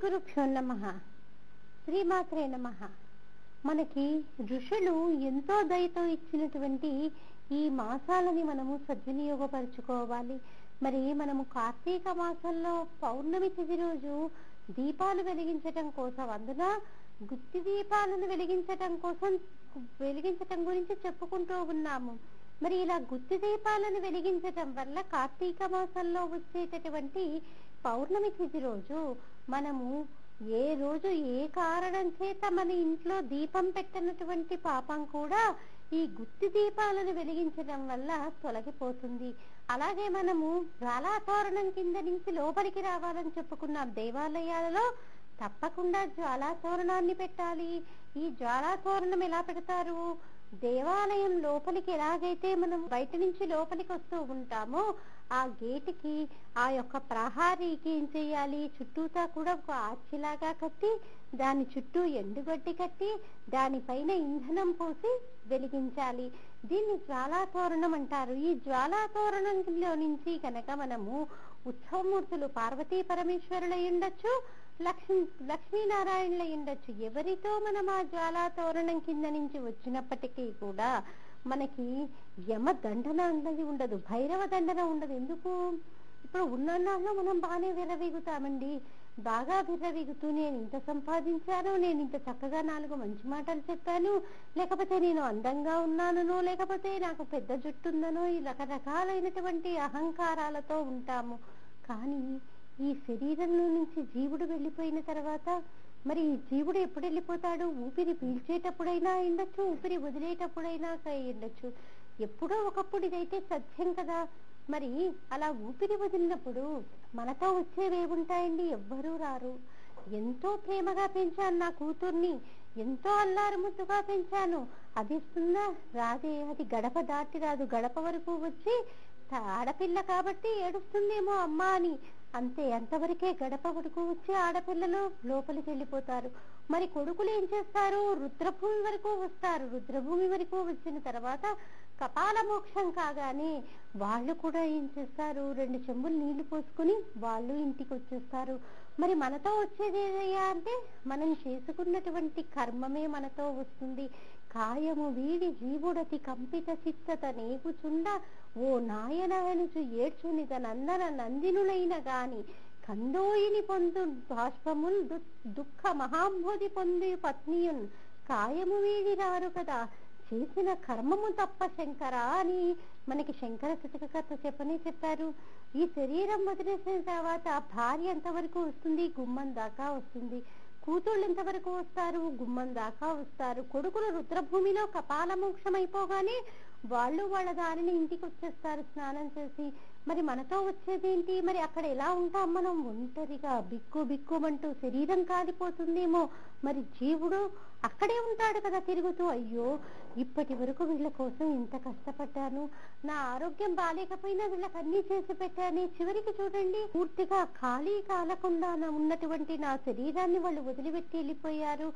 గురుభ్యో నమః. శ్రీమాత్రే నమః. మనకి ఋషులు ఎంతో దయతో ఇచ్చినటువంటి ఈ మాసాలని మనము సద్వినియోగపరుచుకోవాలి. మరి మనము కార్తీక మాసంలో పౌర్ణమి తిథి రోజు దీపాలు వెలిగించటం కోసం, అందున గుత్తి దీపాలను వెలిగించటం గురించి చెప్పుకుంటూ ఉన్నాము. మరి ఇలా గుత్తి దీపాలను వెలిగించటం వల్ల కార్తీక మాసంలో వచ్చేటటువంటి పౌర్ణమి తిథి రోజు మనము ఏ రోజు ఏ కారణం చేత మన ఇంట్లో దీపం పెట్టినటువంటి పాపం కూడా ఈ గుత్తి దీపాలను వెలిగించడం వల్ల తొలగిపోతుంది. అలాగే మనము జ్వాలాతోరణం కింద నుంచి లోపలికి రావాలని చెప్పుకున్నాం. దేవాలయాలలో తప్పకుండా జ్వాలాతోరణాన్ని పెట్టాలి. ఈ జ్వాలాతోరణం ఎలా పెడతారు? దేవాలయం లోపలికి ఎలాగైతే మనం బయట నుంచి లోపలికి వస్తూ ఉంటామో ఆ గేటుకి, ఆ యొక్క ప్రహారీకి ఏం చేయాలి, చుట్టూతా కూడా ఒక ఆర్చిలాగా కట్టి దాని చుట్టూ ఎండుగడ్డి కట్టి దానిపైన ఇంధనం పోసి వెలిగించాలి. దీన్ని జ్వాలాతోరణం అంటారు. ఈ జ్వాలాతోరణంలో నుంచి కనుక మనము ఉత్సవమూర్తులు పార్వతీ పరమేశ్వరులు అయి ఉండొచ్చు, లక్ష్మీనారాయణులు అయి ఉండొచ్చు, ఎవరితో మనం ఆ జ్వాలాతోరణం కింద నుంచి వచ్చినప్పటికీ కూడా మనకి యమ దండన అన్నది ఉండదు, భైరవ దండన ఉండదు. ఎందుకు? ఇప్పుడు ఉన్నన్నాళ్ళు మనం బాగానే విర్రవీగుతామండి. బాగా విర్రవీగుతూ నేను ఇంత సంపాదించాను, నేను ఇంత చక్కగా 4 మంచి మాటలు చెప్పాను, లేకపోతే నేను అందంగా ఉన్నానో, లేకపోతే నాకు పెద్ద జుట్టు ఉందనో, ఈ రకరకాలైనటువంటి అహంకారాలతో ఉంటాము. కానీ ఈ శరీరంలో నుంచి జీవుడు వెళ్ళిపోయిన తర్వాత మరి ఈ జీవుడు ఎప్పుడు వెళ్ళిపోతాడు? ఊపిరి పీల్చేటప్పుడైనా ఉండొచ్చు, ఊపిరి వదిలేటప్పుడైనా ఉండొచ్చు. ఎప్పుడో ఒకప్పుడు ఇదైతే సత్యం కదా. మరి అలా ఊపిరి వదిలినప్పుడు మనతో వచ్చేవి ఏముంటాయండి? ఎవ్వరూ రారు. ఎంతో ప్రేమగా పెంచాను నా కూతుర్ని, ఎంతో అల్లారు ముద్దుగా పెంచాను, అది ఇస్తుందా? రాదే. అది గడప దాటి రాదు. గడప వరకు వచ్చి ఆడపిల్ల కాబట్టి ఏడుస్తుందేమో అమ్మా అని, అంతే. అంతవరకే. గడప వరకు వచ్చి ఆడపిల్లలు లోపలికి వెళ్ళిపోతారు. మరి కొడుకులు ఏం చేస్తారు? రుద్రభూమి వరకు వస్తారు. రుద్రభూమి వరకు వచ్చిన తర్వాత కపాల మోక్షం కాగానే వాళ్ళు కూడా ఏం చేస్తారు? 2 చెంబులు నీళ్లు పోసుకొని వాళ్ళు ఇంటికి వచ్చేస్తారు. మరి మనతో వచ్చేది ఏదయ్యా అంటే మనం చేసుకున్నటువంటి కర్మమే మనతో వస్తుంది. కాయము వీడి జీవుడతి కంపిత చిత్తత నేపుచుండ ఓ నాయననుచు ఏడ్చుని తనందన నందినులైన గాని కందోయిని పొందు బాష్పముల్ దుఃఖ మహాంబోధి పొంది పత్నియున్ కాయము వీడి రారు కదా, చేసిన కర్మము తప్ప శంకర అని మనకి శంకర శతకకర్త చెప్పారు. ఈ శరీరం వదిలేసిన తర్వాత భార్య ఎంతవరకు వస్తుంది? గుమ్మం దాకా వస్తుంది. కూతుళ్ళు ఎంతవరకు వస్తారు? గుమ్మం దాకా వస్తారు. కొడుకులు రుద్రభూమిలో కపాల మోక్షం అయిపోగానే వాళ్ళు వాళ్ళ దారిని ఇంటికి వచ్చేస్తారు స్నానం చేసి. మరి మనతో వచ్చేదేంటి? మరి అక్కడ ఎలా ఉంటాం మనం? ఒంటరిగా బిక్కుమంటూ శరీరం కాలిపోతుందేమో. మరి జీవుడు అక్కడే ఉంటాడు కదా తిరుగుతూ. అయ్యో, ఇప్పటి వరకు వీళ్ళ కోసం ఇంత కష్టపడ్డాను, నా ఆరోగ్యం బాలేకపోయినా వీళ్ళకి అన్నీ చేసి పెట్టాను, చివరికి చూడండి పూర్తిగా ఖాళీ కాలకుండా ఉన్నటువంటి నా శరీరాన్ని వాళ్ళు వదిలిపెట్టి వెళ్ళిపోయారు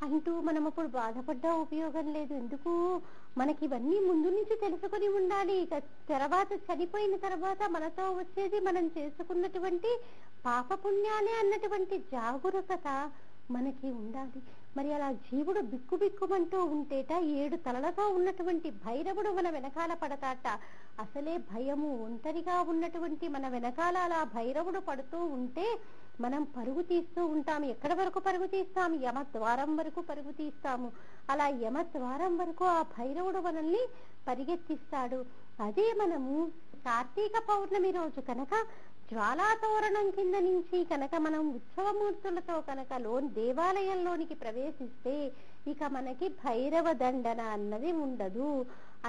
అంటూ మనం అప్పుడు బాధపడ్డా ఉపయోగం లేదు. ఎందుకు? మనకి ఇవన్నీ ముందు నుంచి తెలుసుకొని ఉండాలి. తర్వాత చనిపోయిన తర్వాత మనతో వచ్చేది మనం చేసుకున్నటువంటి పాపపుణ్యాలే అన్నటువంటి జాగరూకత మనకి ఉండాలి. మరి అలా జీవుడు బిక్కుమంటూ ఉంటేట 7 తలలతో ఉన్నటువంటి భైరవుడు మన వెనకాల పడతాట. అసలే భయము, ఒంటరిగా ఉన్నటువంటి మన వెనకాల అలా భైరవుడు పడుతూ ఉంటే మనం పరుగు తీస్తూ ఉంటాము. ఎక్కడి వరకు పరుగు తీస్తాము? యమద్వారం వరకు పరుగు తీస్తాము. అలా యమద్వారం వరకు ఆ భైరవుడు మనల్ని పరిగెత్తిస్తాడు. అదే మనము కార్తీక పౌర్ణమి రోజు కనుక జ్వాలాతోరణం కింద నుంచి కనుక మనం ఉత్సవమూర్తులతో కనుక దేవాలయంలోనికి ప్రవేశిస్తే ఇక మనకి భైరవ దండన అన్నది ఉండదు.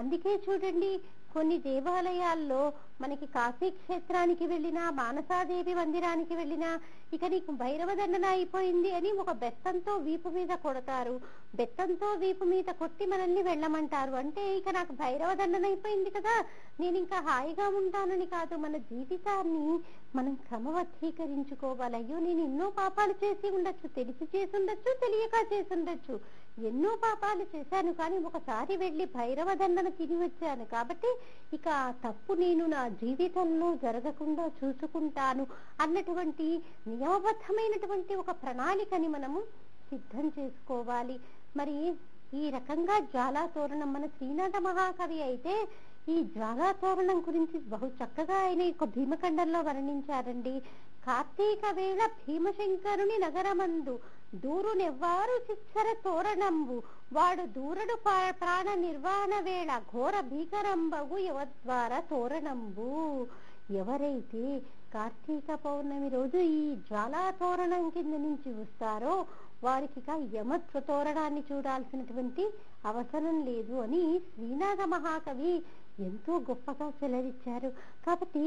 అందుకే చూడండి, కొన్ని దేవాలయాల్లో మనకి కాశీ క్షేత్రానికి వెళ్ళినా, మానసాదేవి మందిరానికి వెళ్ళినా ఇక నీకు భైరవ దండన అయిపోయింది అని ఒక బెత్తంతో వీపు మీద కొడతారు. బెత్తంతో వీపు మీద కొట్టి మనల్ని వెళ్ళమంటారు. అంటే ఇక నాకు భైరవ దండన అయిపోయింది కదా, నేను ఇంకా హాయిగా ఉంటానని కాదు. మన జీవితాన్ని మనం క్రమబద్ధీకరించుకోవాలి. అయ్యో, నేను ఎన్నో పాపాలు చేసి ఉండొచ్చు, తెలిసి చేసి ఉండొచ్చు, తెలియక చేసి ఉండొచ్చు. ఎన్నో పాపాలు చేశాను, కానీ ఒకసారి వెళ్ళి భైరవ దండన తిని వచ్చాను కాబట్టి ఇక ఆ తప్పు నేను నా జీవితంలో జరగకుండా చూసుకుంటాను అన్నటువంటి నియమబద్ధమైనటువంటి ఒక ప్రణాళికని మనము సిద్ధం చేసుకోవాలి. మరి ఈ రకంగా జ్వాలా తోరణం మన శ్రీనాథ మహాకవి అయితే ఈ జ్వాలా తోరణం గురించి బహు చక్కగా ఆయన యొక్క భీమఖండంలో వర్ణించారండి. కార్తీక వేళ భీమశంకరుని నగరమందు దూరునెవ్వారు చిచ్చర తోరణంబు వాడు దూరడు ప్రాణ నిర్వాణ వేళ ఘోర భీకరంబగు యవద్వార తోరణంబు. ఎవరైతే కార్తీక పౌర్ణమి రోజు ఈ జ్వాలా తోరణం కింద నుంచి వస్తారో వారికి యమత్వ తోరణాన్ని చూడాల్సినటువంటి అవసరం లేదు అని శ్రీనాథ మహాకవి ఎంతో గొప్పగా సెలవిచ్చారు. కాబట్టి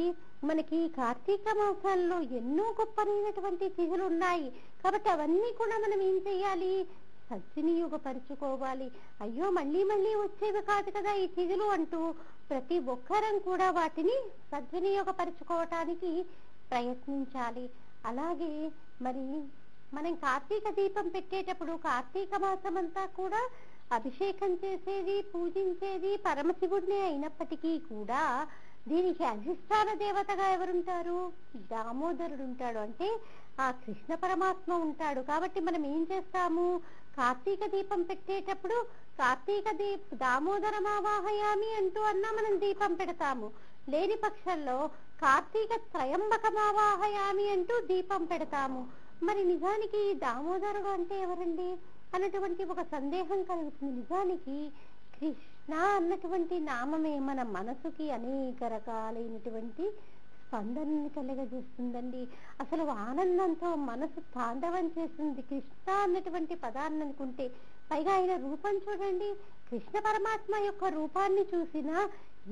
మనకి కార్తీక మాసంలో ఎన్నో గొప్పనైనటువంటి తిథులు ఉన్నాయి. కాబట్టి అవన్నీ కూడా మనం ఏం చెయ్యాలి, సద్వినియోగపరుచుకోవాలి. అయ్యో మళ్ళీ మళ్ళీ వచ్చేవి కాదు కదా ఈ తిథులు అంటూ ప్రతి ఒక్కరం కూడా వాటిని సద్వినియోగపరుచుకోవటానికి ప్రయత్నించాలి. అలాగే మరి మనం కార్తీక దీపం పెట్టేటప్పుడు కార్తీక మాసం అంతా కూడా అభిషేకం చేసేది పూజించేది పరమశివుడినే అయినప్పటికీ కూడా దీనికి అధిష్టాన దేవతగా ఎవరుంటారు, దామోదరుడు ఉంటాడు. అంటే ఆ కృష్ణ పరమాత్మ ఉంటాడు. కాబట్టి మనం ఏం చేస్తాము, కార్తీక దీపం పెట్టేటప్పుడు కార్తీక దామోదరమావాహయామి అంటూ అన్నా మనం దీపం పెడతాము. లేని పక్షంలో కార్తీక త్రయంబకమావాహయామి అంటూ దీపం పెడతాము. మరి నిజానికి దామోదరుడు అంటే ఎవరండి అన్నటువంటి ఒక సందేహం కలుగుతుంది. నిజానికి కృష్ణ అన్నటువంటి నామమే మన మనసుకి అనేక రకాలైనటువంటి స్పందనని కలగజేస్తుందండి. అసలు ఆనందంతో మనసు తాండవం చేస్తుంది కృష్ణ అన్నటువంటి పదాన్ని అనుకుంటే. పైగా ఆయన రూపం చూడండి, కృష్ణ పరమాత్మ యొక్క రూపాన్ని చూసినా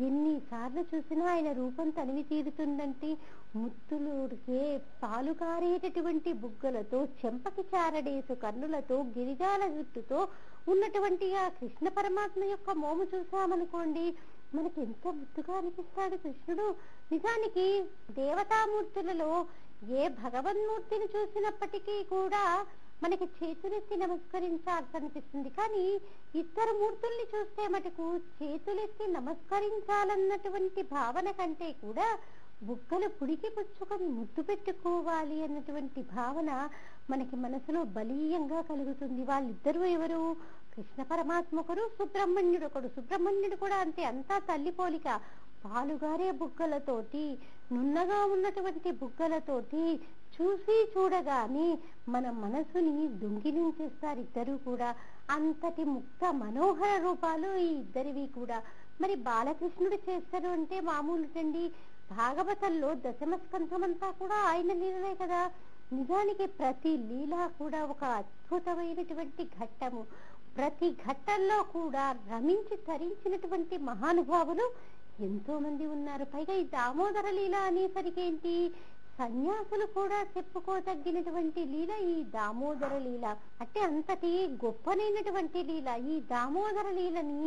ఎన్నిసార్లు చూసినా ఆయన రూపం తనివి తీరుతుందంటే ముత్తులుడికే పాలు కారేటటువంటి బుగ్గలతో చెంపకి చారడేసు కన్నులతో గిరిజాల జుట్టుతో ఉన్నటువంటి ఆ కృష్ణ పరమాత్మ యొక్క మోము చూసామనుకోండి మనకి ఎంత ముద్దుగా అనిపిస్తాడు కృష్ణుడు. నిజానికి దేవతామూర్తులలో ఏ భగవన్మూర్తిని చూసినప్పటికీ కూడా మనకి చేతులెత్తి నమస్కరించాల్సి అనిపిస్తుంది. కానీ ఇద్దరు మూర్తుల్ని చూస్తే మటుకు చేతులెత్తి నమస్కరించాలన్నటువంటి భావన కంటే కూడా బుగ్గలు పుడికి పుచ్చుకొని ముద్దు పెట్టుకోవాలి అన్నటువంటి భావన మనకి మనసులో బలీయంగా కలుగుతుంది. వాళ్ళిద్దరూ ఎవరు, కృష్ణ పరమాత్మ ఒకరు, సుబ్రహ్మణ్యుడు ఒకడు. సుబ్రహ్మణ్యుడు కూడా అంతే, అంతా తల్లి పోలిక. పాలుగారే బుగ్గలతోటి నున్నగా ఉన్నటువంటి బుగ్గలతోటి చూసి చూడగానే మన మనసుని దొంగిలించేస్తారు ఇద్దరు కూడా. అంతటి ముక్త మనోహర రూపాలు ఈ ఇద్దరివి కూడా. మరి బాలకృష్ణుడు చేస్తారు అంటే మామూలుటండి, భాగవతంలో దశమ స్కంధమంతా కూడా ఆయన లీలలే కదా. నిజానికి ప్రతి లీల కూడా ఒక అద్భుతమైనటువంటి ఘట్టము. ప్రతి ఘట్టంలో కూడా రమించి తరించినటువంటి మహానుభావులు ఎంతో మంది ఉన్నారు. పైగా ఈ దామోదర లీల అనేసరికి ఏంటి, సన్యాసులు కూడా చెప్పుకోదగినటువంటి లీల ఈ దామోదర లీల. అంటే అంతటి గొప్పనైనటువంటి లీల. ఈ దామోదర లీలని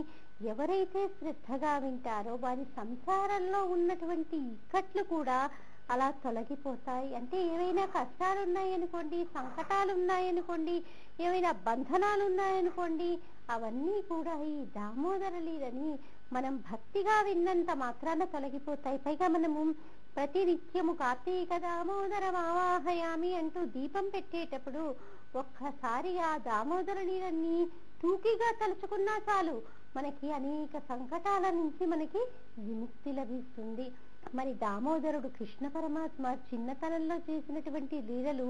ఎవరైతే శ్రద్ధగా వింటారో వారి సంసారంలో ఉన్నటువంటి ఇక్కట్లు కూడా అలా తొలగిపోతాయి. అంటే ఏవైనా కష్టాలు ఉన్నాయనుకోండి, సంకటాలు ఉన్నాయనుకోండి, ఏవైనా బంధనాలు ఉన్నాయనుకోండి, అవన్నీ కూడా ఈ దామోదర లీలని మనం భక్తిగా విన్నంత మాత్రాన తొలగిపోతాయి. పైగా మనము ప్రతి నిత్యము కార్తీక దామోదరం ఆవాహయామి అంటూ దీపం పెట్టేటప్పుడు ఒక్కసారి ఆ దామోదర లీలన్నీ తూకిగా తలుచుకున్నా చాలు మనకి అనేక సంకటాల నుంచి మనకి విముక్తి లభిస్తుంది. మరి దామోదరుడు కృష్ణ పరమాత్మ చిన్నతనంలో చేసినటువంటి లీలలు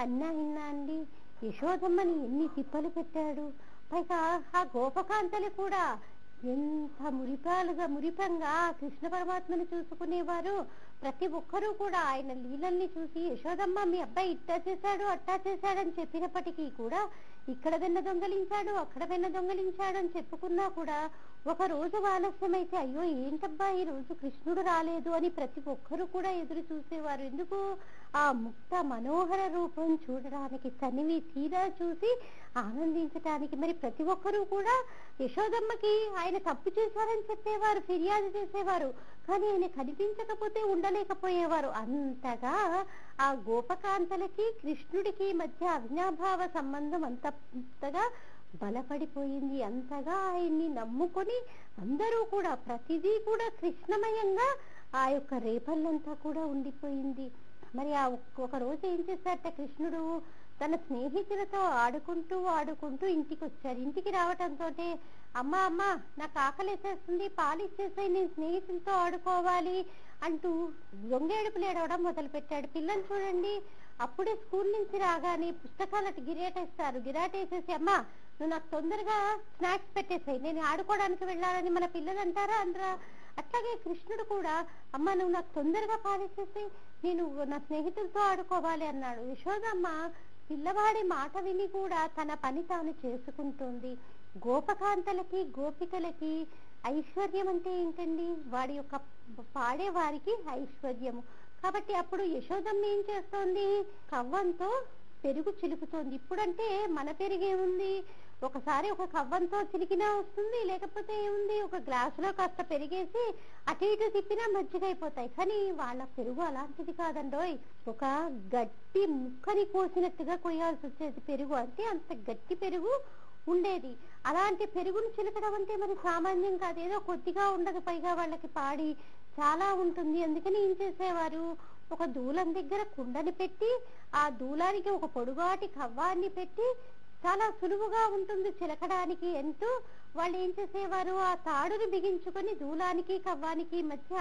అన్నా ఇన్నా అండి. యశోదమ్మని ఎన్ని తిప్పలు పెట్టాడు. పైగా ఆ గోపకాంతలు కూడా ఎంత మురిపంగా కృష్ణ పరమాత్మని చూసుకునేవారు. ప్రతి ఒక్కరూ కూడా ఆయన లీలల్ని చూసి యశోదమ్మ మీ అబ్బాయి ఇట్టా చేశాడు అట్టా చేశాడని చెప్పినప్పటికీ కూడా ఇక్కడ వెన్న దొంగలించాడు అక్కడ వెన్న దొంగలించాడు అని చెప్పుకున్నా కూడా ఒక రోజు ఆలస్యమైతే అయ్యో ఏంటబ్బా ఈ రోజు కృష్ణుడు రాలేదు అని ప్రతి ఒక్కరూ కూడా ఎదురు చూసేవారు. ఎందుకు, ఆ ముక్త మనోహర రూపం చూడడానికి, తనివి తీరా చూసి ఆనందించటానికి. మరి ప్రతి ఒక్కరూ కూడా యశోదమ్మకి ఆయన తప్పు చేశారని చెప్పేవారు, ఫిర్యాదు చేసేవారు. కానీ ఆయన కనిపించకపోతే ఉండలేకపోయేవారు. అంతగా ఆ గోపకాంతలకి కృష్ణుడికి మధ్య అవినాభావ సంబంధం అంతగా బలపడిపోయింది. అంతగా ఆయన్ని నమ్ముకొని అందరూ కూడా ప్రతిదీ కూడా కృష్ణమయంగా ఆ యొక్క రేపల్లంతా కూడా ఉండిపోయింది. మరి ఆ ఒక రోజు ఏం చేశారట కృష్ణుడు, తన స్నేహితులతో ఆడుకుంటూ ఆడుకుంటూ ఇంటికి వచ్చారు. ఇంటికి రావటంతో అమ్మ అమ్మ నాకు ఆకలేసేస్తుంది, పాలు ఇచ్చేసాయి, నేను స్నేహితులతో ఆడుకోవాలి అంటూ దొంగేడుపులు ఏడవడం మొదలు పెట్టాడు. పిల్లలు చూడండి, అప్పుడే స్కూల్ నుంచి రాగానే పుస్తకాలు అటు గిరాటేస్తారు. గిరాటేసేసి అమ్మ నువ్వు నాకు తొందరగా స్నాక్స్ పెట్టేసాయి, నేను ఆడుకోవడానికి వెళ్ళాలని మన పిల్లలు అంటారా అనరా? అట్లాగే కృష్ణుడు కూడా అమ్మ నువ్వు నాకు తొందరగా పాలిచ్చేసి నేను నా స్నేహితులతో ఆడుకోవాలి అన్నాడు. యశోదమ్మ పిల్లవాడి మాట విని కూడా తన పని తాను చేసుకుంటుంది. గోపకాంతలకి గోపికలకి ఐశ్వర్యం అంటే ఏంటండి? వాడి యొక్క పాడే వారికి ఐశ్వర్యము. కాబట్టి అప్పుడు యశోదమ్మ ఏం చేస్తోంది, కవ్వంతో పెరుగు చిలుకుతోంది. ఇప్పుడంటే మన పెరుగు ఏముంది, ఒకసారి ఒక కవ్వంతో చిలికినా వస్తుంది, లేకపోతే ఏముంది ఒక గ్లాసులో కాస్త పెరిగేసి అటు ఇటు తిప్పినా మజ్జిగ అయిపోతాయి. కానీ వాళ్ళ పెరుగు అలాంటిది కాదండోయ్, ఒక గట్టి ముక్కని కోసినట్టుగా కొయ్యాల్సి వచ్చేది పెరుగు. అంటే అంత గట్టి పెరుగు ఉండేది. అలాంటి పెరుగును చిలకడం అంటే మరి సామాన్యం కాదు, ఏదో కొద్దిగా ఉండదు, పైగా వాళ్ళకి పాడి చాలా ఉంటుంది. అందుకని ఏం చేసేవారు, ఒక దూలం దగ్గర కుండని పెట్టి ఆ దూలానికి ఒక పొడుగాటి కవ్వాన్ని పెట్టి చాలా సులువుగా ఉంటుంది చిలకడానికి అంటూ వాళ్ళు ఏం చేసేవారు, ఆ తాడుని బిగించుకొని దూలానికి కవ్వానికి మధ్య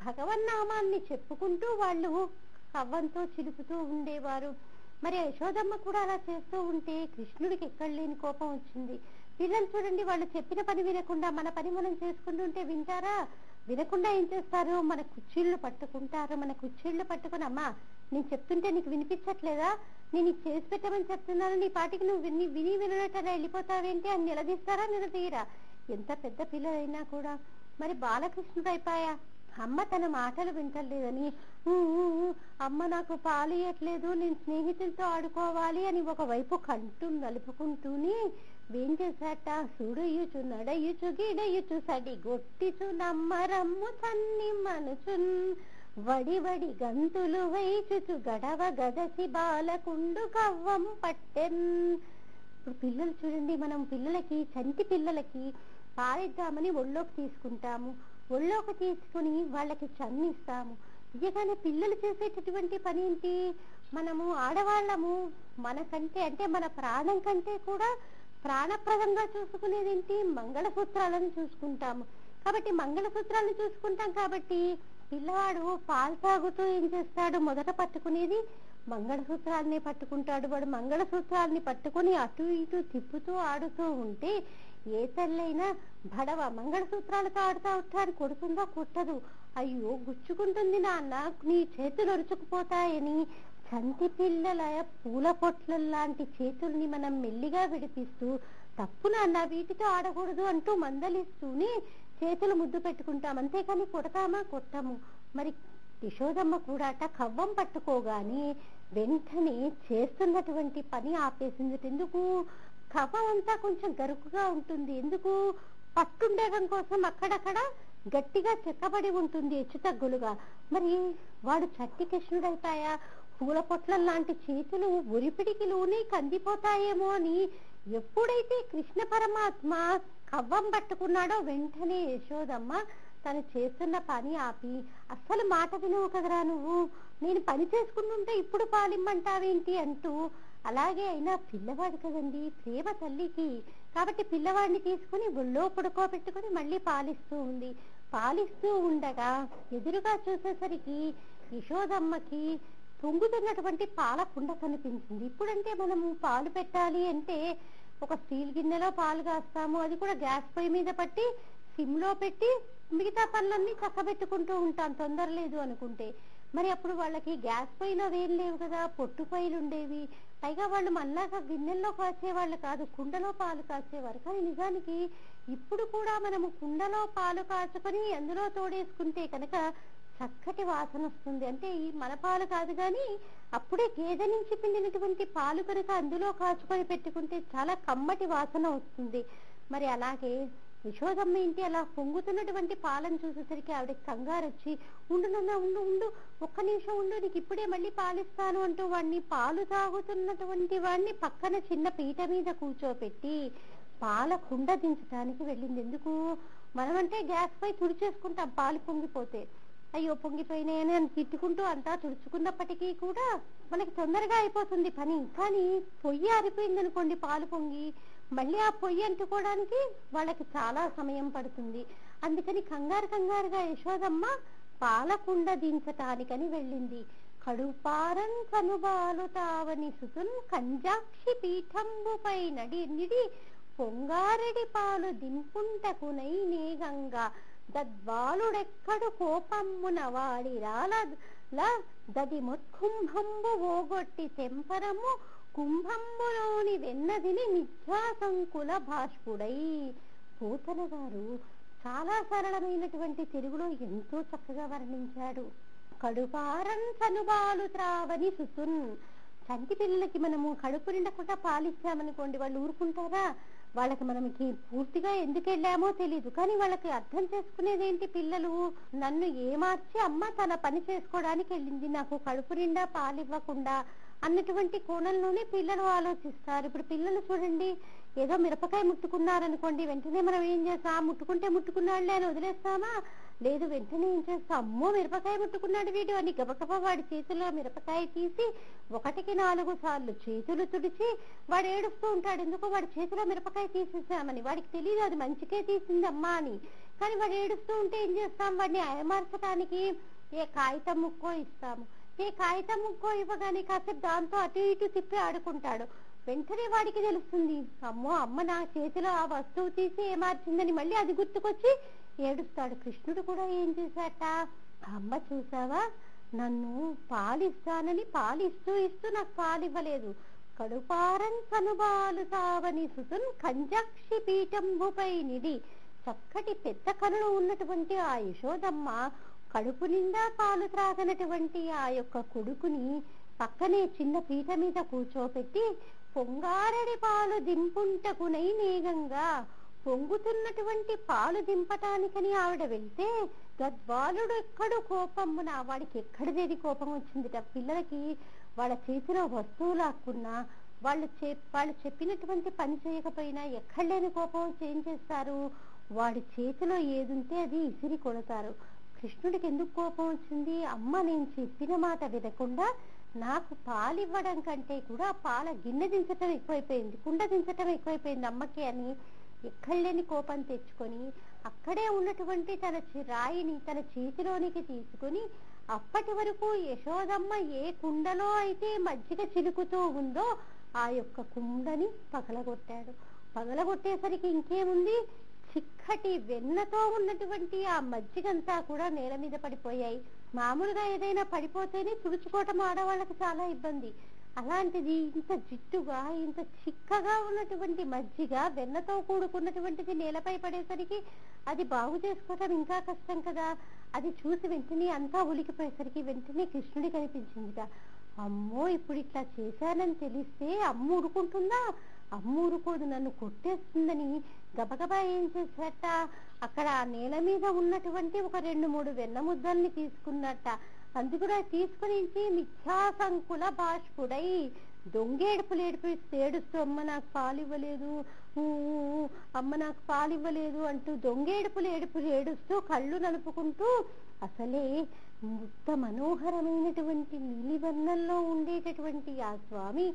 భగవన్నామాన్ని చెప్పుకుంటూ వాళ్ళు కవ్వంతో చిలుపుతూ ఉండేవారు. మరి యశోదమ్మ కూడా అలా చేస్తూ ఉంటే కృష్ణుడికి ఎక్కడ లేని కోపం వచ్చింది. పిల్లలు చూడండి, వాళ్ళు చెప్పిన పని వినకుండా మన పని మనం చేసుకుంటుంటే వింటారా? వినకుండా ఏం చేస్తారు, మన కుర్చీళ్ళు పట్టుకుంటారు. మన కుర్చీళ్ళు పట్టుకుని అమ్మా నేను చెప్తుంటే నీకు వినిపించట్లేదా, నేను ఇది చేసి పెట్టమని చెప్తున్నాను, నీ పాటికి నువ్వు విని వినటలా వెళ్ళిపోతావేంటి అని నిలదీస్తారా? నిలదీయరా? ఎంత పెద్ద పిల్లలైనా కూడా. మరి బాలకృష్ణుడు అయిపోయా, అమ్మ తన మాటలు వింటలేదని అమ్మ నాకు పాలు ఇయ్యట్లేదు, నేను స్నేహితులతో ఆడుకోవాలి అని ఒకవైపు కంటూ నలుపుకుంటూనే ఏం చేశాట, సుడయుచు నడయుచు గిడయుచు సడి గొట్టిచు నమ్మరమ్ము సన్ని మనుచున్ వడి వడి గంతులు వైచుచు గడవ గదసి బాలకుండు కవ్వం పట్టెన్. ఇప్పుడు పిల్లలు చూడండి, మనం పిల్లలకి చంటి పిల్లలకి పాలిద్దామని ఒళ్ళోకి తీసుకుంటాము, ఒళ్ళోకి తీసుకుని వాళ్ళకి చన్నిస్తాము. ఇదిగానే పిల్లలు చేసేటటువంటి పని ఏంటి, మనము ఆడవాళ్ళము మనకంటే అంటే మన ప్రాణం కంటే కూడా ప్రాణప్రదంగా చూసుకునేది ఏంటి, మంగళసూత్రాలను చూసుకుంటాము. కాబట్టి మంగళసూత్రాలను చూసుకుంటాం కాబట్టి పిల్లవాడు పాలు తాగుతూ ఏం చేస్తాడు, మొదట పట్టుకునేది మంగళసూత్రాలనే పట్టుకుంటాడు. వాడు మంగళసూత్రాలని పట్టుకుని అటు ఇటు తిప్పుతూ ఆడుతూ ఉంటే ఏ తల్లైనా భడవ మంగళసూత్రాలతో ఆడుతూ ఉంటాడు, కొడుతుందా కొట్టదు, అయ్యో గుచ్చుకుంటుంది నాన్న నీ చేతులు ఒరుచుకుపోతాయని చంటి పిల్లల పూల పొట్ల లాంటి చేతుల్ని మనం మెల్లిగా విడిపిస్తూ తప్పు నాన్న వీటితో ఆడకూడదు అంటూ మందలిస్తూనే చేతులు ముద్దు పెట్టుకుంటాం, అంతేకాని కొడతామా? కొట్టము. మరి యశోదమ్మ కూడా కవ్వం పట్టుకోగానే వెంటనే చేస్తున్నటువంటి పని ఆపేసింది. ఎందుకు, కవ్వం అంతా కొంచెం గరుకుగా ఉంటుంది, ఎందుకు, పట్టుండడం కోసం అక్కడక్కడ గట్టిగా చెక్కబడి ఉంటుంది హెచ్చుతగ్గులుగా. మరి వాడు చట్టి కృష్ణుడైతాయా, పూల పొట్ల లాంటి చేతులు ఉరిపిడికిలోనే కందిపోతాయేమో అని ఎప్పుడైతే కృష్ణ పరమాత్మ కవ్వం పట్టుకున్నాడో వెంటనే యశోదమ్మ తను చేస్తున్న పని ఆపి, అస్సలు మాట వినవు కదరా నువ్వు, నేను పని చేసుకుంటుంటే ఇప్పుడు పాలిమ్మంటావేంటి అంటూ, అలాగే అయినా పిల్లవాడు కదండి ప్రేమ తల్లికి, కాబట్టి పిల్లవాడిని తీసుకుని ఒళ్ళో పడుకోబెట్టుకుని మళ్ళీ పాలిస్తూ ఉంది. పాలిస్తూ ఉండగా ఎదురుగా చూసేసరికి యశోదమ్మకి పొంగుతున్నటువంటి పాల కుండ కనిపించింది. ఇప్పుడంటే మనము పాలు పెట్టాలి అంటే ఒక స్టీల్ గిన్నెలో పాలు కాస్తాము, అది కూడా గ్యాస్ పొయ్యి మీద పట్టి సిమ్లో పెట్టి మిగతా పనులన్నీ చక్కబెట్టుకుంటూ ఉంటాం తొందర లేదు అనుకుంటే. మరి అప్పుడు వాళ్ళకి గ్యాస్ పొయ్యిలో వేలు లేవు కదా, పొట్టు పొయ్యిలు ఉండేవి. పైగా వాళ్ళు మళ్ళాగా గిన్నెల్లో కాసేవాళ్ళు కాదు, కుండలో పాలు కాసేవారు. కానీ నిజానికి ఇప్పుడు కూడా మనము కుండలో పాలు కాచుకొని అందులో తోడేసుకుంటే కనుక చక్కటి వాసన వస్తుంది. అంటే ఈ మన పాలు కాదు కానీ అప్పుడే గేదె నుంచి పిండినటువంటి పాలు కనుక అందులో కాచుకొని పెట్టుకుంటే చాలా కమ్మటి వాసన వస్తుంది. మరి అలాగే యశోదమ్మ ఏంటి అలా పొంగుతున్నటువంటి పాలను చూసేసరికి ఆవిడకి కంగారు వచ్చి, ఉండు నాన్న ఉండు ఉండు, ఒక్క నిమిషం ఉండు, నీకు ఇప్పుడే మళ్ళీ పాలిస్తాను అంటూ వాడిని, పాలు తాగుతున్నటువంటి వాడిని పక్కన చిన్న పీట మీద కూర్చోపెట్టి పాల కుండ దించడానికి వెళ్ళింది. ఎందుకు? మనమంటే గ్యాస్ పై తుడిచేసుకుంటాం పాలు పొంగిపోతే, అయ్యో పొంగిపోయినాయని అని తిట్టుకుంటూ అంతా తుడుచుకున్నప్పటికీ కూడా మనకి తొందరగా అయిపోతుంది పని. కానీ పొయ్యి ఆరిపోయింది అనుకోండి, పాలు పొంగి మళ్ళీ ఆ పొయ్యి అంటుకోవడానికి వాళ్ళకి చాలా సమయం పడుతుంది. అందుకని కంగారుగా యశోదమ్మ పాలకుండ దించటానికని వెళ్ళింది. కడుపారన్ కనుబాలు తావని సుతున్ కంజాక్షి పీఠంబుపై నిడి పొంగారెడి పాలు దింపుంటకునై నేగంగా దద్వాలుడెక్కడు కోపమ్మున వాడిరాల దది మొత్కుంభంబు ఓగొట్టి తెంపరము కుంభంబులోని వెన్నదిని మిథ్యాసంకుల భాష్పుడై. పోతన గారు చాలా సరళమైనటువంటి తెలుగులో ఎంతో చక్కగా వర్ణించాడు. కడుపారన్ సనుబాలు త్రావని సుతున్. చంటి పిల్లలకి మనము కడుపు నిండకుండా పాలిచ్చామనుకోండి, వాళ్ళు ఊరుకుంటారా? వాళ్ళకి మనకి పూర్తిగా ఎందుకు వెళ్ళామో తెలీదు, కానీ వాళ్ళకి అర్థం చేసుకునేది ఏంటి? పిల్లలు నన్ను ఏమార్చి అమ్మ తన పని చేసుకోవడానికి వెళ్ళింది, నాకు కడుపు నిండా పాలివ్వకుండా అన్నటువంటి కోణంలోనే పిల్లలు ఆలోచిస్తారు. ఇప్పుడు పిల్లలు చూడండి, ఏదో మిరపకాయ ముట్టుకున్నారనుకోండి, వెంటనే మనం ఏం చేస్తాం? ముట్టుకుంటే ముట్టుకున్నాడులే అని వదిలేస్తామా? లేదు, వెంటనే ఏం చేస్తాం? అమ్మో మిరపకాయ ముట్టుకున్నాడు వీడు అని గబగబా వాడి చేతిలో మిరపకాయ తీసి 1కి 4 సార్లు చేతులు తుడిచి వాడు ఏడుస్తూ ఉంటాడు. ఎందుకో వాడి చేతిలో మిరపకాయ తీసేసామని. వాడికి తెలియదు అది మంచికే తీసింది అమ్మా అని. కానీ వాడు ఏడుస్తూ ఉంటే ఏం చేస్తాం? వాడిని అయమార్చడానికి ఏ కాగితం ముక్కో ఇస్తాము. ఏ కాగితం ముక్కో ఇవ్వగానే కాసేపు దాంతో అటు ఇటు తిప్పి ఆడుకుంటాడు. వెంటనే వాడికి తెలుస్తుంది, అమ్మో అమ్మ నా చేతిలో ఆ వస్తువు తీసి ఏమార్చిందని. మళ్ళీ అది గుర్తుకొచ్చి ఏడుస్తాడు. కృష్ణుడు కూడా ఏం చేశాట? అమ్మ చూసావా, నన్ను పాలిస్తానని పాలిస్తూ నాకు పాలివ్వలేదు. కడుపారన్ కనుబాలు తావని సుతున్ కంజాక్షి పీఠంబుపై నిడి. చక్కటి పెద్ద కనులు ఉన్నటువంటి ఆ యశోదమ్మ కడుపు నిండా పాలు త్రాగనటువంటి ఆ యొక్క కొడుకుని పక్కనే చిన్న పీట మీద కూర్చోపెట్టి పొంగారెడి పాలు దింపుంటకునై నేగంగా, పొంగుతున్నటువంటి పాలు దింపటానికని ఆవిడ వెళ్తే గద్వాలుడు ఎక్కడు కోపమ్మున. వాడికి ఎక్కడిదేది కోపం వచ్చిందిట. పిల్లలకి వాళ్ళ చేతిలో వస్తువు లాక్కున్నా, వాళ్ళు చెప్పినటువంటి పని చేయకపోయినా ఎక్కడలేని కోపం వచ్చి ఏం చేస్తారు? వాడి చేతిలో ఏదుంటే అది ఇసిరి కొడతారు. కృష్ణుడికి ఎందుకు కోపం వచ్చింది? అమ్మ నేను చెప్పిన మాట వినకుండా నాకు పాలివ్వడం కంటే కూడా పాల గిన్నె దించటం ఎక్కువైపోయింది, కుండ దించటం ఎక్కువైపోయింది అమ్మకి అని ఎక్కడలేని కోపం తెచ్చుకొని అక్కడే ఉన్నటువంటి తన రాయిని తన చేతిలోనికి తీసుకుని అప్పటి వరకు యశోదమ్మ ఏ కుండలో అయితే మజ్జిగ చిలుకుతూ ఉందో ఆ యొక్క కుండని పగలగొట్టాడు. పగలగొట్టేసరికి ఇంకేముంది? చిక్కటి వెన్నతో ఉన్నటువంటి ఆ మజ్జిగంతా కూడా నేల మీద పడిపోయాయి. మామూలుగా ఏదైనా పడిపోతేనే తుడుచుకోవటం ఆడవాళ్ళకి చాలా ఇబ్బంది. అలాంటిది ఇంత జిట్టుగా ఇంత చిక్కగా ఉన్నటువంటి మజ్జిగ వెన్నతో కూడుకున్నటువంటిది నేలపై పడేసరికి అది బాగు చేసుకోవటం ఇంకా కష్టం కదా. అది చూసి వెంటనే అంతా ఉలికిపోయేసరికి వెంటనే కృష్ణుడి కనిపించిందిట. అమ్మో ఇప్పుడు ఇట్లా చేశానని తెలిస్తే అమ్మ ఊరుకుంటుందా? అమ్మ ఊరుకోదు, నన్ను కొట్టేస్తుందని గబగబా ఏం చేశాట? అక్కడ ఆ నేల మీద ఉన్నటువంటి ఒక 2-3 వెన్న ముద్దల్ని తీసుకున్నట్ట. అందుకురా తీసుకుని మిథ్యాసంకుల భాష్పుడై దొంగేడుపులు ఏడుస్తూ అమ్మ నాకు పాలివ్వలేదు, అమ్మ నాకు పాలివ్వలేదు అంటూ దొంగేడుపులు ఏడుస్తూ కళ్ళు నలుపుకుంటూ, అసలే ముక్త మనోహరమైనటువంటి నీలివర్ణంలో ఉండేటటువంటి ఆ స్వామి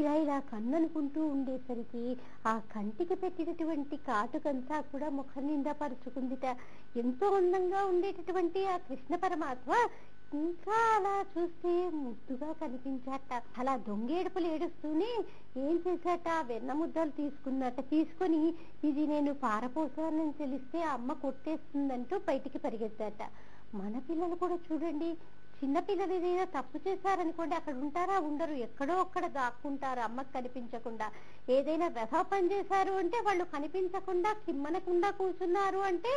ఇలా కన్ననుకుంటూ ఉండేసరికి ఆ కంటికి పెట్టినటువంటి కాటుకంతా కూడా ముఖం నిండా పరుచుకుందిట. ఎంతో అందంగా ఉండేటటువంటి ఆ కృష్ణ పరమాత్మ ఇంకా అలా చూస్తే ముద్దుగా కనిపించాట. అలా దొంగేడుపులు ఏడుస్తూనే ఏం చేశాట? వెన్న ముద్దలు తీసుకొని ఇది నేను పారపోసానని తెలిస్తే అమ్మ కొట్టేస్తుందంటూ బయటికి పరిగెత్తాట. మన పిల్లలు కూడా చూడండి, చిన్నపిల్లలు ఏదైనా తప్పు చేశారనుకోండి, అక్కడ ఉంటారా? ఉండరు, ఎక్కడో అక్కడ దాక్కుంటారు అమ్మకు కనిపించకుండా. ఏదైనా వ్యధ పని చేశారు అంటే వాళ్ళు కనిపించకుండా కిమ్మనకుండా కూర్చున్నారు అంటే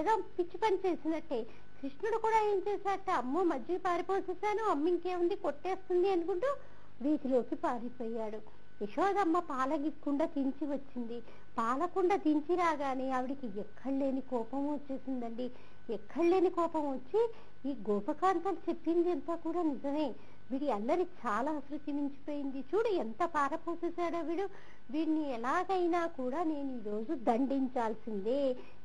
ఏదో పిచ్చి పని చేసినట్టే. కృష్ణుడు కూడా ఏం చేశాట? అమ్మో మజ్జిగ పారిపోసేసాను, అమ్మ ఇంకేముంది కొట్టేస్తుంది అనుకుంటూ వీధిలోకి పారిపోయాడు. యశోదమ్మ పాలగిక్కుండ దించి వచ్చింది. పాలకుండ దించి రాగానే ఆవిడికి ఎక్కడలేని కోపం వచ్చేసిందండి. ఎక్కడలేని కోపం వచ్చి ఈ గోపకాంతలు చెప్పింది అంతా కూడా నిజమే, వీడి అల్లరి చాలా అసృతి మించిపోయింది, చూడు ఎంత పారపోసేసాడో వీడు, వీడిని ఎలాగైనా కూడా నేను ఈరోజు దండించాల్సిందే,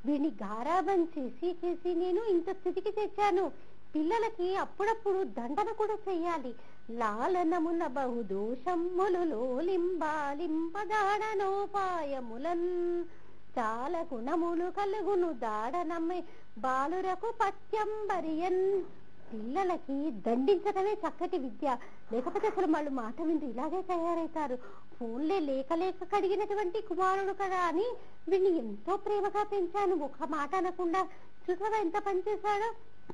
వీడిని గారాబం చేసి చేసి నేను ఇంత స్థితికి తెచ్చాను. పిల్లలకి అప్పుడప్పుడు దండన కూడా చెయ్యాలి. లాలనమున బహుదోషమ్ములు లోలింబాలింపదాడనోపాయములన్ చాలా గుణములు కలుగును దాడనమ్మే బాలురకు పత్యంబరియన్. పిల్లలకి దండించడమే చక్కటి విద్య, లేకపోతే అసలు వాళ్ళు మాట వింటూ ఇలాగే తయారవుతారు. ఫోన్లే లేక లేక కడిగినటువంటి కుమారుడు కదా అని వీడిని ఎంతో ప్రేమగా పెంచాను, ఒక మాట అనకుండా. చూసావా ఎంత పనిచేశాడో.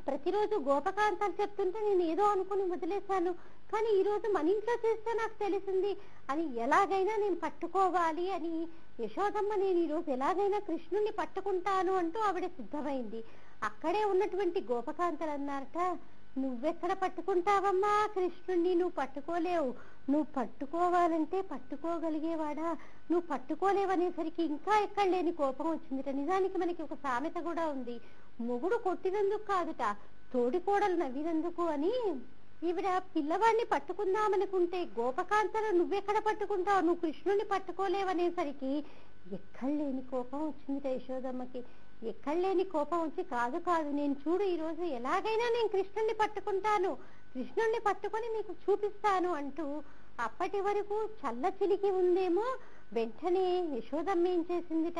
ప్రతిరోజు గోపకాంతాలు చెప్తుంటే నేను ఏదో అనుకుని వదిలేశాను, కానీ ఈరోజు మన ఇంట్లో చేస్తే నాకు తెలిసింది అని ఎలాగైనా నేను పట్టుకోవాలి అని యశోదమ్మ నేను ఈరోజు ఎలాగైనా కృష్ణుని పట్టుకుంటాను అంటూ ఆవిడ సిద్ధమైంది. అక్కడే ఉన్నటువంటి గోపకాంతలు అన్నారట, నువ్వెక్కడ పట్టుకుంటావమ్మా కృష్ణుణ్ణి, నువ్వు పట్టుకోలేవు, నువ్వు పట్టుకోవాలంటే పట్టుకోగలిగేవాడా, నువ్వు పట్టుకోలేవనేసరికి ఇంకా ఎక్కడ లేని కోపం వచ్చిందిట. నిజానికి మనకి ఒక సామెత కూడా ఉంది, మొగుడు కొట్టినందుకు కాదుట తోడికోడలు నవ్వినందుకు అని. ఈవిడ పిల్లవాడిని పట్టుకుందామనుకుంటే గోపకాంతలు నువ్వెక్కడ పట్టుకుంటావు, నువ్వు కృష్ణుని పట్టుకోలేవనేసరికి ఎక్కడలేని కోపం వచ్చిందిట యశోదమ్మకి. ఎక్కడలేని కోపం వచ్చి కాదు కాదు నేను చూడు ఈరోజు ఎలాగైనా నేను కృష్ణుణ్ణి పట్టుకుంటాను, కృష్ణుణ్ణి పట్టుకొని మీకు చూపిస్తాను అంటూ అప్పటి వరకు చల్ల చిలికి ఉందేమో, వెంటనే యశోదమ్మ ఏం చేసిందిట,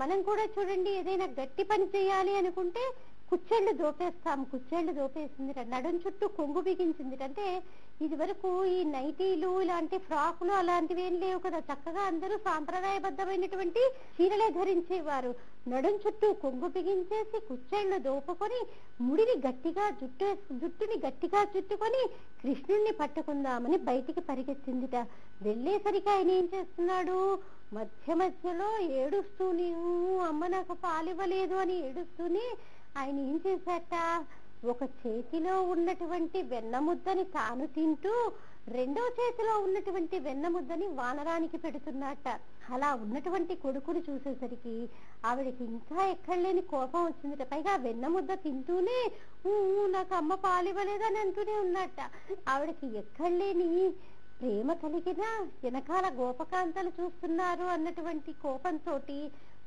మనం కూడా చూడండి ఏదైనా గట్టి పని చేయాలి అనుకుంటే కుచ్చెళ్ళు దోపేస్తాం, కుచ్చెళ్ళు దోపేసిందిట, నడుం చుట్టూ కొంగు బిగించిందిట. అంటే ఇది వరకు ఈ నైటీలు ఇలాంటి ఫ్రాకులు అలాంటివి ఏం లేవు కదా, చక్కగా అందరూ సాంప్రదాయబద్ధమైనటువంటి చీరలే ధరించేవారు. నడుం చుట్టూ కొంగు బిగించేసి కుచ్చెళ్ళు దోపుకొని ముడిని గట్టిగా జుట్టుని గట్టిగా చుట్టుకొని కృష్ణుణ్ణి పట్టుకుందామని బయటికి పరిగెత్తిందిట. వెళ్ళేసరికి ఆయన ఏం చేస్తున్నాడు, మధ్య మధ్యలో ఏడుస్తూనే అమ్మ నాకు పాలివ్వలేదు అని ఏడుస్తూనే ఆయన ఏం చేశాట, ఒక చేతిలో ఉన్నటువంటి వెన్న ముద్దని తాను తింటూ రెండో చేతిలో ఉన్నటువంటి వెన్న ముద్దని వానరానికి పెడుతున్నట్ట. అలా ఉన్నటువంటి కొడుకుని చూసేసరికి ఆవిడకి ఇంకా ఎక్కడలేని కోపం వచ్చిందిట. పైగా వెన్న ముద్ద తింటూనే నాకు అమ్మ పాలివ్వలేదని అంటూనే ఉన్నట్ట. ఆవిడకి ఎక్కడలేని ప్రేమ కలిగిన వెనకాల గోపకాంతలు చూస్తున్నారు అన్నటువంటి కోపంతో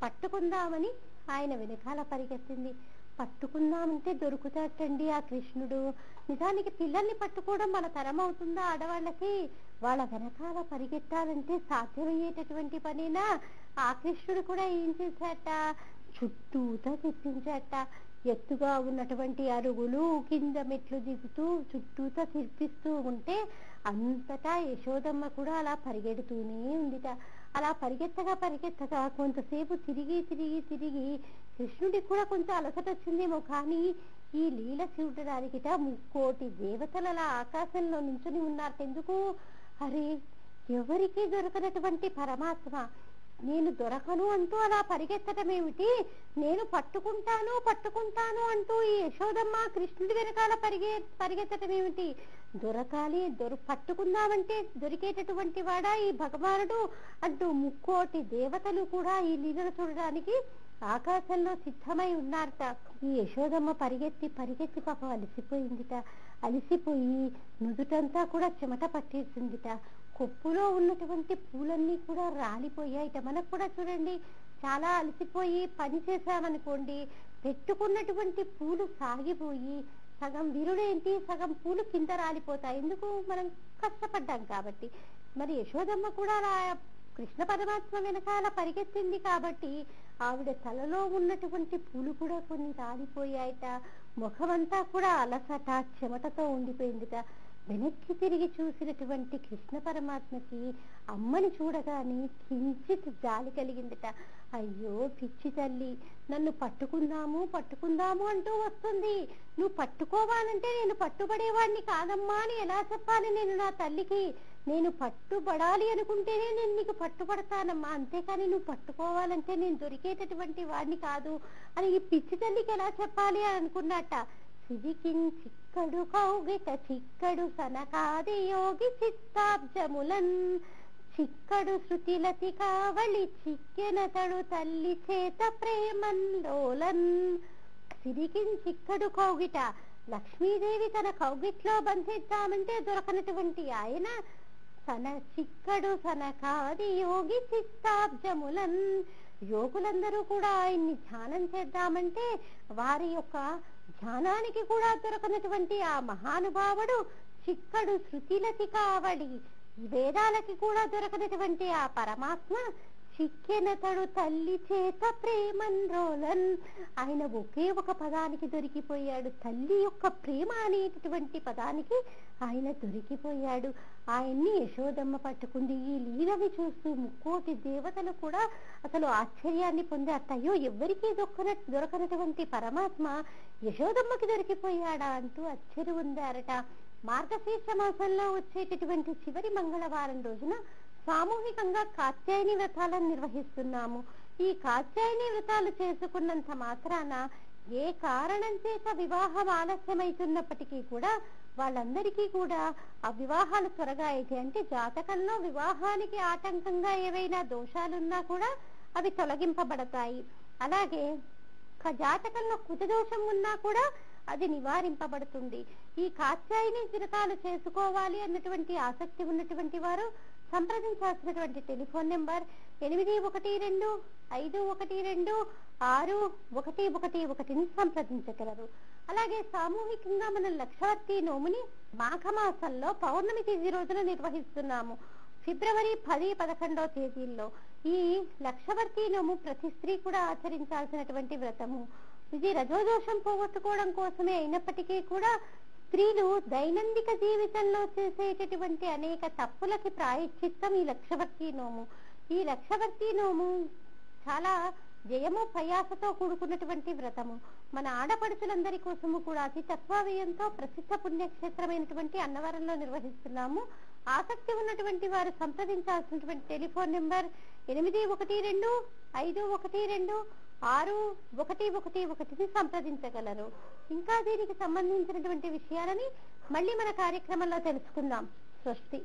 పట్టుకుందామని ఆయన వెనకాల పరిగెత్తింది. పట్టుకుందామంటే దొరుకుతాటండి ఆ కృష్ణుడు. నిజానికి పిల్లల్ని పట్టుకోవడం మన తరం అవుతుందా ఆడవాళ్ళకి, వాళ్ళ వెనకాల పరిగెత్తాలంటే సాధ్యమయ్యేటటువంటి పనేనా? ఆ కృష్ణుడు కూడా ఏం చేశాట, చుట్టూతో తిప్పించాట. ఎత్తుగా ఉన్నటువంటి అరుగులు కింద మెట్లు దిగుతూ చుట్టూతో తిప్పిస్తూ ఉంటే అంతటా యశోదమ్మ కూడా అలా పరిగెడుతూనే ఉందిట. అలా పరిగెత్తగా పరిగెత్తగా కొంతసేపు తిరిగి తిరిగి తిరిగి కృష్ణుడికి కూడా కొంచెం అలసట వచ్చిందేమో, కానీ ఈ లీల చూడడానికిట 3,000,000 దేవతలు అలా ఆకాశంలో నుంచుని ఉన్నారు. ఎందుకు, అరే ఎవరికి దొరకనటువంటి పరమాత్మ నేను దొరకను అంటూ అలా పరిగెత్తడం ఏమిటి, నేను పట్టుకుంటాను పట్టుకుంటాను అంటూ ఈ యశోదమ్మ కృష్ణుడి వెనకాల పరిగెత్తడం ఏమిటి, దొరకాలి పట్టుకుందామంటే దొరికేటటువంటి వాడా ఈ భగవానుడు అంటూ 3,000,000 దేవతలు కూడా ఈ లీలను చూడడానికి ఆకాశంలో సిద్ధమై ఉన్నారట. ఈ యశోదమ్మ పరిగెత్తి పరిగెత్తి పాపం అలసిపోయిందిట. అలసిపోయి నుదుటంతా కూడా చెమట పట్టేసిందిట. కొప్పులో ఉన్నటువంటి పూలన్నీ కూడా రాలిపోయాయిట. మనకు కూడా చూడండి, చాలా అలసిపోయి పని చేసామనుకోండి, పెట్టుకున్నటువంటి పూలు సాగిపోయి సగం విరుడేంటి సగం పూలు కింద రాలిపోతాయి. ఎందుకు, మనం కష్టపడ్డాం కాబట్టి. మరి యశోదమ్మ కూడా అలా కృష్ణ పరమాత్మ వెనకాల పరిగెత్తింది కాబట్టి ఆవిడ తలలో ఉన్నటువంటి పూలు కూడా కొన్ని రాలిపోయాయిట. ముఖమంతా కూడా అలసట చెమటతో ఉండిపోయిందిట. వెనక్కి తిరిగి చూసినటువంటి కృష్ణ పరమాత్మకి అమ్మని చూడగానే కించిత్ జాలి కలిగిందిట. అయ్యో పిచ్చి తల్లి, నన్ను పట్టుకుందాము పట్టుకుందాము అంటూ వస్తుంది, నువ్వు పట్టుకోవాలంటే నేను పట్టుబడేవాడిని కాదమ్మా అని ఎలా చెప్పాలి నేను నా తల్లికి, నేను పట్టుబడాలి అనుకుంటేనే నేను నీకు పట్టుబడతానమ్మా, అంతేకాని నువ్వు పట్టుకోవాలంటే నేను దొరికేటటువంటి వాడిని కాదు అని ఈ పిచ్చి తల్లికి ఎలా చెప్పాలి అని అనుకున్నట్ట. చిక్కడు కౌగిట చిక్కడు సనకాది యోగి చిత్తాబ్జములన్ చిక్కడు శృతిలతి కావళి చిక్కెనతడు తల్లి చేత ప్రేమన్లోలన్. చిక్కడు కౌగిట లక్ష్మీదేవి తన కౌగిట్లో బంధిద్దామంటే దొరకనటువంటి ఆయన చిక్కడు సనకాది యోగి చిత్తాబ్జములన్. యోగులందరూ కూడా ఆయన్ని ధ్యానం చేద్దామంటే వారి యొక్క ధ్యానానికి కూడా దొరకనటువంటి ఆ మహానుభావుడు చిక్కడు శృతిలతి కావడి, వేదాలకి కూడా దొరకనటువంటి ఆ పరమాత్మ చిక్కెనతడు తల్లి చేత ప్రేమన్రోలన్. ఆయన ఒకే ఒక పదానికి దొరికిపోయాడు, తల్లి యొక్క ప్రేమ అనేటటువంటి పదానికి ఆయన దొరికిపోయాడు. ఆయన్ని యశోదమ్మ పట్టుకుంది. ఈ లీలని చూస్తూ ముక్కోటి దేవతలు కూడా అసలు ఆశ్చర్యాన్ని పొందారు. అయ్యో, ఎవరికీ దొరకనటువంటి పరమాత్మ యశోదమ్మకి దొరికిపోయాడా అంటూ ఆశ్చర్య పొందారట. మార్గశీర్ష మాసంలో వచ్చేటటువంటి చివరి మంగళవారం రోజున సామూహికంగా కాత్యాయని వ్రతాలను నిర్వహిస్తున్నాము. ఈ కాత్యాయని వ్రతాలు చేసుకున్నంత మాత్రాన ఏ కారణం చేత వివాహం ఆలస్యమైతున్నప్పటికీ కూడా వాళ్ళందరికీ కూడా ఆ వివాహాలు త్వరగా అయితే, అంటే జాతకంలో వివాహానికి ఆటంకంగా ఏవైనా దోషాలున్నా కూడా అవి తొలగింపబడతాయి. అలాగే జాతకంలో కుజదోషం ఉన్నా కూడా అది నివారింపబడుతుంది. ఈ కాత్యాయని వ్రతాలు చేసుకోవాలి అన్నటువంటి ఆసక్తి ఉన్నటువంటి వారు సంప్రదించాల్సినటువంటి టెలిఫోన్ నెంబర్ 8112512611 సంప్రదించగలరు. అలాగే సామూహికంగా మనం లక్షవర్తి నోముని మాఘమాసంలో పౌర్ణమి తిథి రోజున నిర్వహిస్తున్నాము. ఫిబ్రవరి 10, 11వ తేదీల్లో ఈ లక్షవర్తి నోము ప్రతి స్త్రీ కూడా ఆచరించాల్సినటువంటి వ్రతము. ఇది రజోదోషం పోగొట్టుకోవడం కోసమే అయినప్పటికీ కూడా స్త్రీలు దైనందిక జీవితంలో చేసేటటువంటి అనేక తప్పులకి ప్రాయశ్చిత్తం ఈ లక్షవర్తి నోము. ఈ లక్షవర్తి నోము చాలా జయము ప్రయాసతో కూడుకున్నటువంటి వ్రతము. మన ఆడపడుచులందరి కోసము కూడా అతి తక్కువ వ్యయంతో ప్రసిద్ధ పుణ్యక్షేత్రమైనటువంటి అన్నవరంలో నిర్వహిస్తున్నాము. ఆసక్తి ఉన్నటువంటి వారు సంప్రదించాల్సినటువంటి టెలిఫోన్ నెంబర్ 8112512611 సంప్రదించగలరు. ఇంకా దీనికి సంబంధించినటువంటి విషయాలని మళ్ళీ మన కార్యక్రమంలో తెలుసుకుందాం. స్వస్తి.